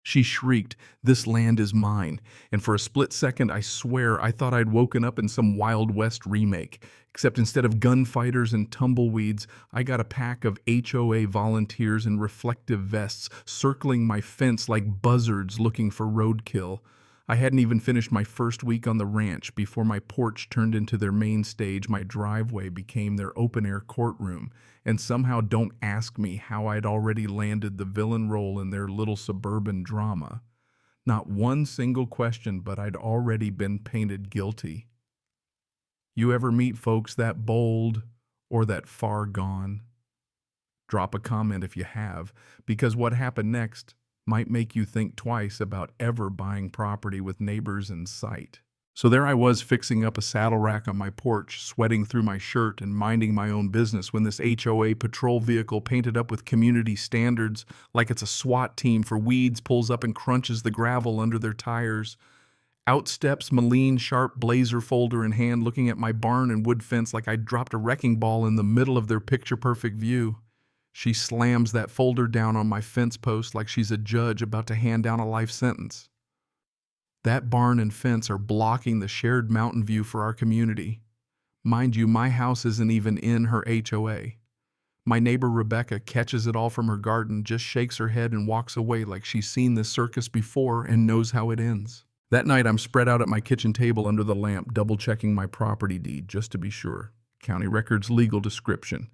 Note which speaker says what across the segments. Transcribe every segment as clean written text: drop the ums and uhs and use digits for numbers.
Speaker 1: She shrieked, "This land is mine." And for a split second, I swear, I thought I'd woken up in some Wild West remake. Except instead of gunfighters and tumbleweeds, I got a pack of HOA volunteers in reflective vests circling my fence like buzzards looking for roadkill. I hadn't even finished my first week on the ranch before my porch turned into their main stage, my driveway became their open-air courtroom, and somehow don't ask me how I'd already landed the villain role in their little suburban drama. Not one single question, but I'd already been painted guilty. You ever meet folks that bold or that far gone? Drop a comment if you have, because what happened next might make you think twice about ever buying property with neighbors in sight. So there I was fixing up a saddle rack on my porch, sweating through my shirt and minding my own business when this HOA patrol vehicle painted up with community standards like it's a SWAT team for weeds pulls up and crunches the gravel under their tires. Out steps Malene, sharp blazer folder in hand, looking at my barn and wood fence like I'd dropped a wrecking ball in the middle of their picture-perfect view. She slams that folder down on my fence post like she's a judge about to hand down a life sentence. That barn and fence are blocking the shared mountain view for our community. Mind you, my house isn't even in her HOA. My neighbor Rebecca catches it all from her garden, just shakes her head and walks away like she's seen this circus before and knows how it ends. That night, I'm spread out at my kitchen table under the lamp, double-checking my property deed, just to be sure. County records, legal description.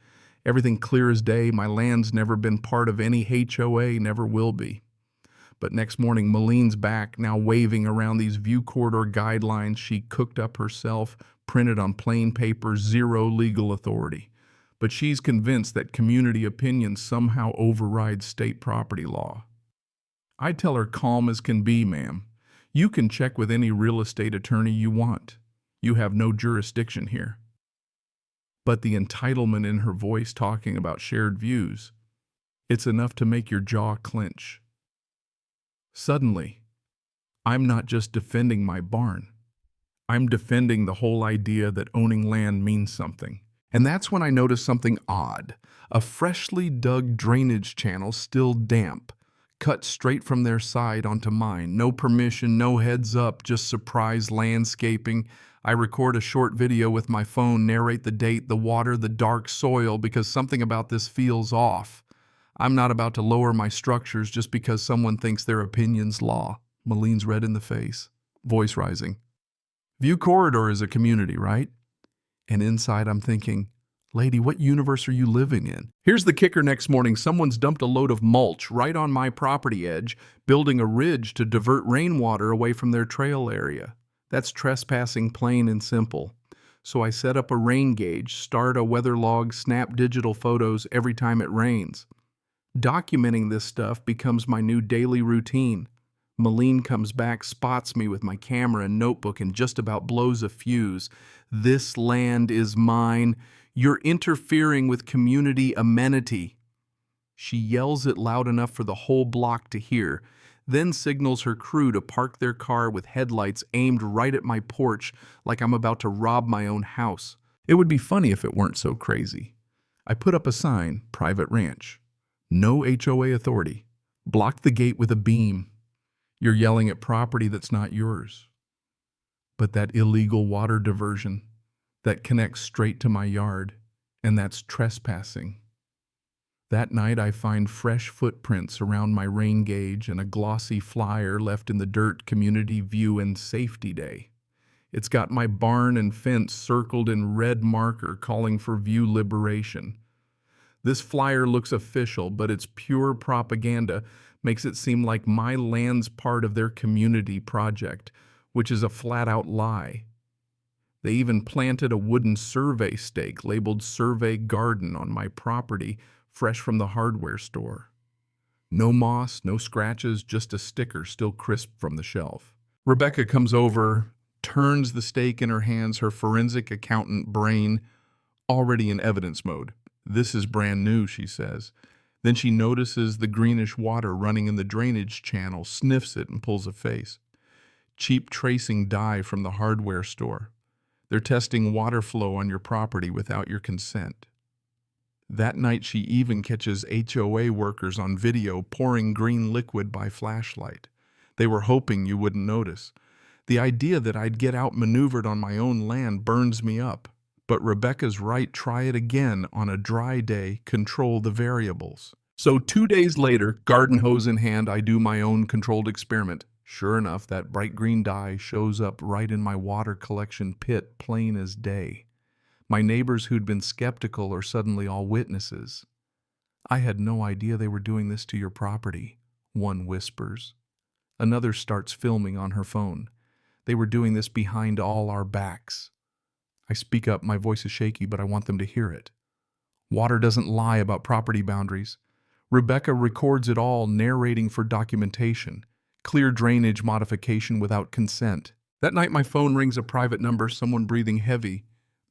Speaker 1: Everything clear as day. My land's never been part of any HOA, never will be. But next morning, Malene's back, now waving around these view corridor guidelines she cooked up herself, printed on plain paper, zero legal authority. But she's convinced that community opinion somehow overrides state property law. I tell her calm as can be, ma'am. You can check with any real estate attorney you want. You have no jurisdiction here. But the entitlement in her voice talking about shared views, it's enough to make your jaw clench. Suddenly, I'm not just defending my barn. I'm defending the whole idea that owning land means something. And that's when I noticed something odd. A freshly dug drainage channel, still damp, cut straight from their side onto mine. No permission, no heads up, just surprise landscaping. I record a short video with my phone, narrate the date, the water, the dark soil, because something about this feels off. I'm not about to lower my structures just because someone thinks their opinion's law. Malene's red in the face, voice rising. View corridor is a community, right? And inside I'm thinking, lady, what universe are you living in? Here's the kicker next morning. Someone's dumped a load of mulch right on my property edge, building a ridge to divert rainwater away from their trail area. That's trespassing, plain and simple. So I set up a rain gauge, start a weather log, snap digital photos every time it rains. Documenting this stuff becomes my new daily routine. Malene comes back, spots me with my camera and notebook, and just about blows a fuse. This land is mine. You're interfering with community amenity. She yells it loud enough for the whole block to hear, then signals her crew to park their car with headlights aimed right at my porch like I'm about to rob my own house. It would be funny if it weren't so crazy. I put up a sign, private ranch. No HOA authority. Blocked the gate with a beam. You're yelling at property that's not yours. But that illegal water diversion that connects straight to my yard, and that's trespassing. That night I find fresh footprints around my rain gauge and a glossy flyer left in the dirt, Community View and Safety Day. It's got my barn and fence circled in red marker calling for view liberation. This flyer looks official, but its pure propaganda makes it seem like my land's part of their community project, which is a flat-out lie. They even planted a wooden survey stake labeled Survey Garden on my property, fresh from the hardware store. No moss, no scratches, just a sticker still crisp from the shelf. Rebecca comes over, turns the stake in her hands, her forensic accountant brain already in evidence mode. This is brand new, she says. Then she notices the greenish water running in the drainage channel, sniffs it, and pulls a face. Cheap tracing dye from the hardware store. They're testing water flow on your property without your consent. That night she even catches HOA workers on video pouring green liquid by flashlight. They were hoping you wouldn't notice. The idea that I'd get outmaneuvered on my own land burns me up. But Rebecca's right, try it again on a dry day, control the variables. So 2 days later, garden hose in hand, I do my own controlled experiment. Sure enough, that bright green dye shows up right in my water collection pit, plain as day. My neighbors who'd been skeptical are suddenly all witnesses. I had no idea they were doing this to your property, one whispers. Another starts filming on her phone. They were doing this behind all our backs. I speak up, my voice is shaky, but I want them to hear it. Water doesn't lie about property boundaries. Rebecca records it all, narrating for documentation. Clear drainage modification without consent. That night my phone rings a private number, someone breathing heavy,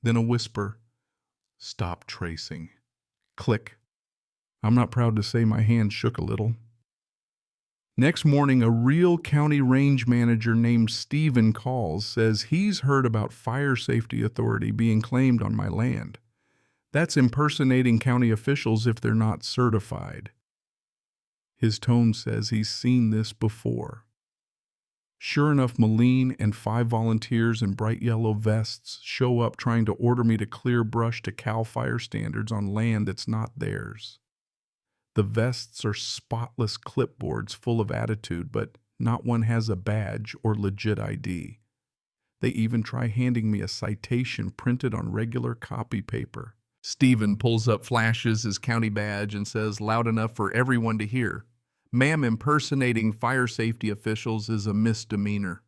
Speaker 1: then a whisper. Stop tracing. Click. I'm not proud to say my hand shook a little. Next morning, a real county range manager named Steven calls, says he's heard about fire safety authority being claimed on my land. That's impersonating county officials if they're not certified. His tone says he's seen this before. Sure enough, Malene and 5 volunteers in bright yellow vests show up trying to order me to clear brush to CAL FIRE standards on land that's not theirs. The vests are spotless clipboards full of attitude, but not one has a badge or legit ID. They even try handing me a citation printed on regular copy paper. Steven pulls up, flashes his county badge, and says loud enough for everyone to hear, "Ma'am, impersonating fire safety officials is a misdemeanor."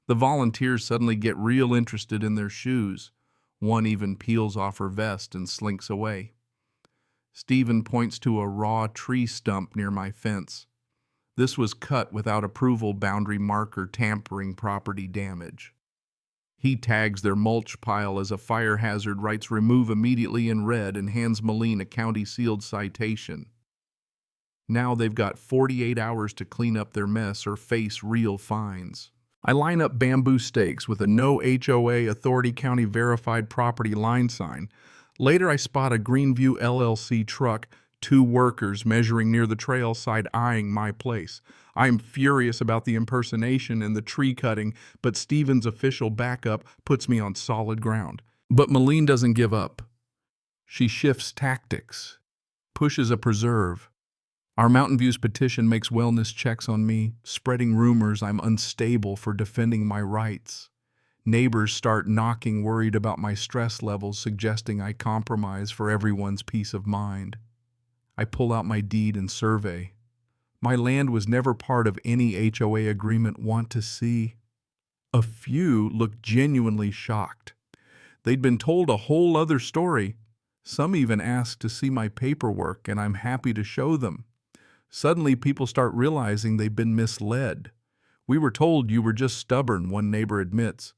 Speaker 1: The volunteers suddenly get real interested in their shoes. One even peels off her vest and slinks away. Steven points to a raw tree stump near my fence. This was cut without approval, boundary marker, tampering, property damage. He tags their mulch pile as a fire hazard, writes "remove immediately" in red, and hands Malene a county-sealed citation. Now they've got 48 hours to clean up their mess or face real fines. I line up bamboo stakes with a no HOA authority county verified property line sign. Later I spot a Greenview LLC truck, 2 workers measuring near the trail side eyeing my place. I'm furious about the impersonation and the tree cutting, but Steven's official backup puts me on solid ground. But Malene doesn't give up. She shifts tactics, pushes a preserve. Our Mountain View's petition makes wellness checks on me, spreading rumors I'm unstable for defending my rights. Neighbors start knocking, worried about my stress levels, suggesting I compromise for everyone's peace of mind. I pull out my deed and survey. My land was never part of any HOA agreement. Want to see? A few looked genuinely shocked. They'd been told a whole other story. Some even asked to see my paperwork, and I'm happy to show them. Suddenly, people start realizing they've been misled. "We were told you were just stubborn," one neighbor admits.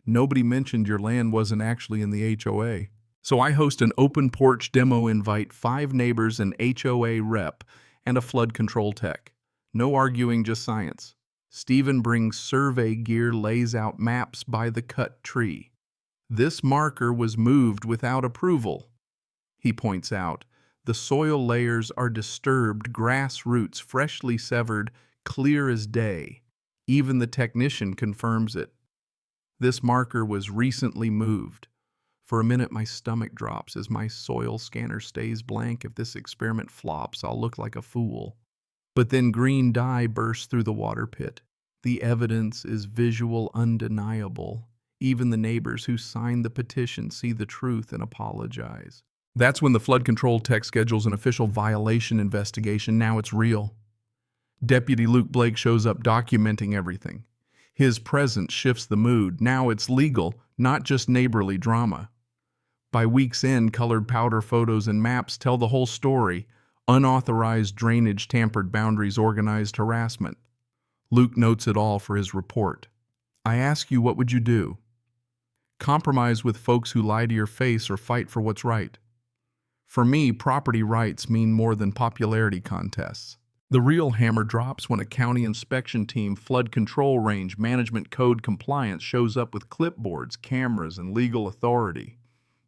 Speaker 1: "Nobody mentioned your land wasn't actually in the HOA." So I host an open porch demo, invite 5 neighbors, an HOA rep, and a flood control tech. No arguing, just science. Steven brings survey gear, lays out maps by the cut tree. "This marker was moved without approval," he points out. "The soil layers are disturbed, grass roots freshly severed, clear as day. Even the technician confirms it. This marker was recently moved." For a minute, my stomach drops as my soil scanner stays blank. If this experiment flops, I'll look like a fool. But then green dye bursts through the water pit. The evidence is visual, undeniable. Even the neighbors who signed the petition see the truth and apologize. That's when the flood control tech schedules an official violation investigation. Now it's real. Deputy Luke Blake shows up, documenting everything. His presence shifts the mood. Now it's legal, not just neighborly drama. By week's end, colored powder photos and maps tell the whole story. Unauthorized drainage, tampered boundaries, organized harassment. Luke notes it all for his report. I ask you, what would you do? Compromise with folks who lie to your face or fight for what's right? For me, property rights mean more than popularity contests. The real hammer drops when a county inspection team, flood control range, management code compliance shows up with clipboards, cameras, and legal authority.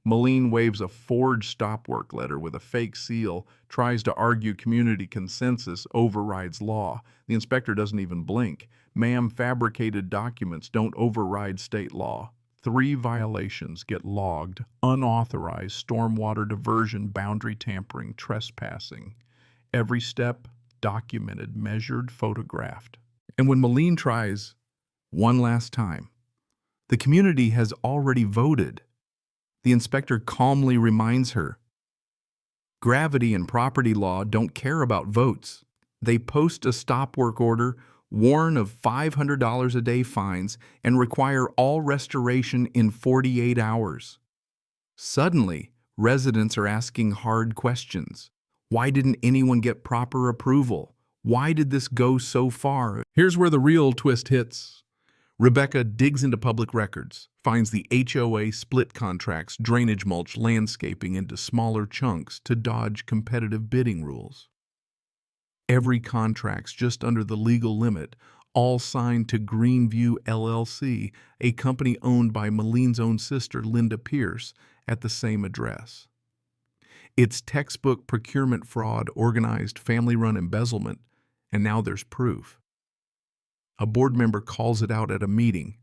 Speaker 1: Moline waves a forged stop work letter with a fake seal, tries to argue community consensus overrides law. The inspector doesn't even blink. Ma'am, fabricated documents don't override state law. 3 violations get logged: unauthorized stormwater diversion, boundary tampering, trespassing. Every step documented, measured, photographed. And when Moline tries one last time, the community has already voted. The inspector calmly reminds her, gravity and property law don't care about votes. They post a stop work order, warn of $500 a day fines, and require all restoration in 48 hours. Suddenly, residents are asking hard questions. Why didn't anyone get proper approval? Why did this go so far? Here's where the real twist hits. Rebecca digs into public records, finds the HOA split contracts, drainage mulch, landscaping into smaller chunks to dodge competitive bidding rules. Every contract's just under the legal limit, all signed to Greenview LLC, a company owned by Moline's own sister, Linda Pierce, at the same address. It's textbook procurement fraud, organized family-run embezzlement, and now there's proof. A board member calls it out at a meeting.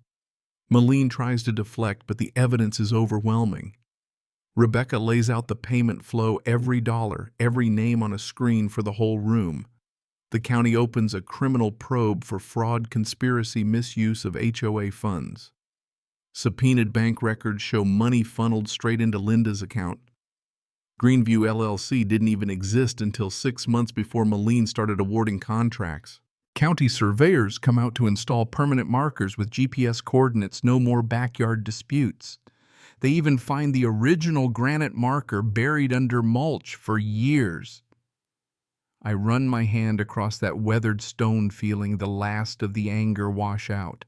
Speaker 1: Moline tries to deflect, but the evidence is overwhelming. Rebecca lays out the payment flow, every dollar, every name on a screen for the whole room. The county opens a criminal probe for fraud, conspiracy, misuse of HOA funds. Subpoenaed bank records show money funneled straight into Linda's account. Greenview LLC didn't even exist until 6 months before Moline started awarding contracts. County surveyors come out to install permanent markers with GPS coordinates, no more backyard disputes. They even find the original granite marker buried under mulch for years. I run my hand across that weathered stone, feeling the last of the anger wash out.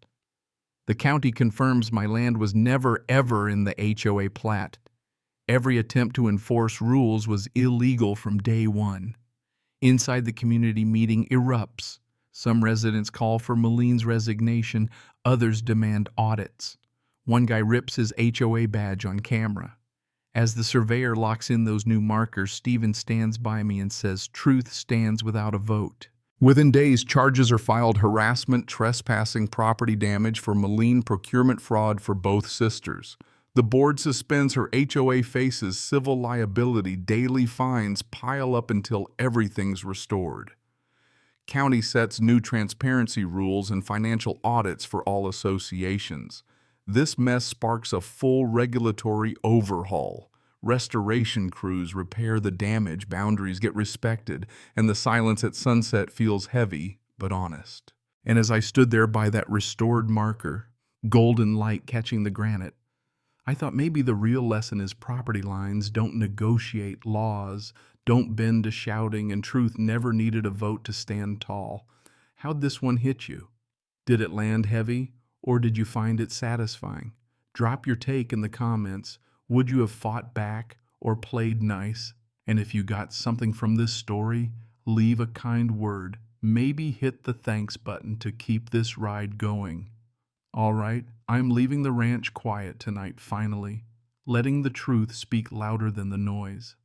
Speaker 1: The county confirms my land was never ever in the HOA plat. Every attempt to enforce rules was illegal from day one. Inside, the community meeting erupts. Some residents call for Moline's resignation, others demand audits. One guy rips his HOA badge on camera. As the surveyor locks in those new markers, Stephen stands by me and says, "Truth stands without a vote." Within days, charges are filed: harassment, trespassing, property damage for Moline, procurement fraud for both sisters. The board suspends her HOA, faces civil liability, daily fines pile up until everything's restored. County sets new transparency rules and financial audits for all associations. This mess sparks a full regulatory overhaul. Restoration crews repair the damage, boundaries get respected, and the silence at sunset feels heavy but honest. And as I stood there by that restored marker, golden light catching the granite, I thought maybe the real lesson is property lines don't negotiate, laws don't bend to shouting, and truth never needed a vote to stand tall. How'd this one hit you? Did it land heavy, or did you find it satisfying? Drop your take in the comments. Would you have fought back or played nice? And if you got something from this story, leave a kind word. Maybe hit the thanks button to keep this ride going. All right, I'm leaving the ranch quiet tonight, finally, letting the truth speak louder than the noise.